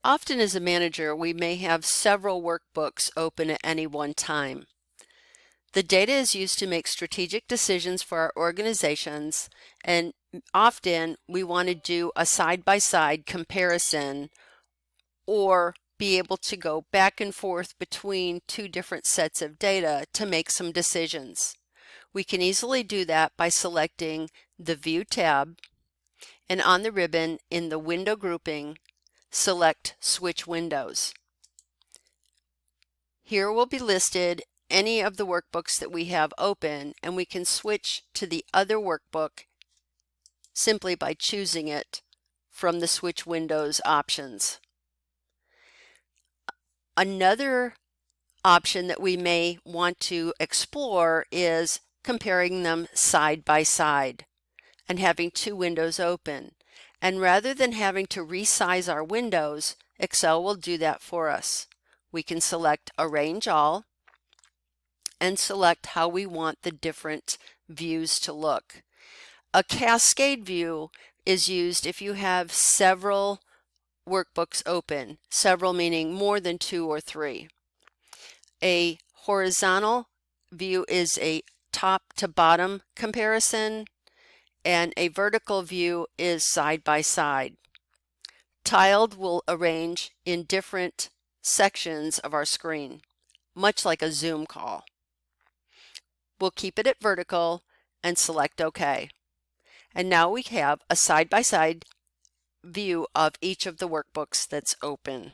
Often as a manager, we may have several workbooks open at any one time. The data is used to make strategic decisions for our organizations, and often we want to do a side-by-side comparison or be able to go back and forth between two different sets of data to make some decisions. We can easily do that by selecting the View tab, and on the ribbon in the window grouping, select Switch Windows. Here will be listed any of the workbooks that we have open, and we can switch to the other workbook simply by choosing it from the Switch Windows options. Another option that we may want to explore is comparing them side by side and having two windows open. And rather than having to resize our windows, Excel will do that for us. We can select Arrange All and select how we want the different views to look. A cascade view is used if you have several workbooks open, several meaning more than two or three. A horizontal view is a top to bottom comparison, and a vertical view is side by side. Tiled will arrange in different sections of our screen, much like a Zoom call. We'll keep it at vertical and select OK. And now we have a side-by-side view of each of the workbooks that's open.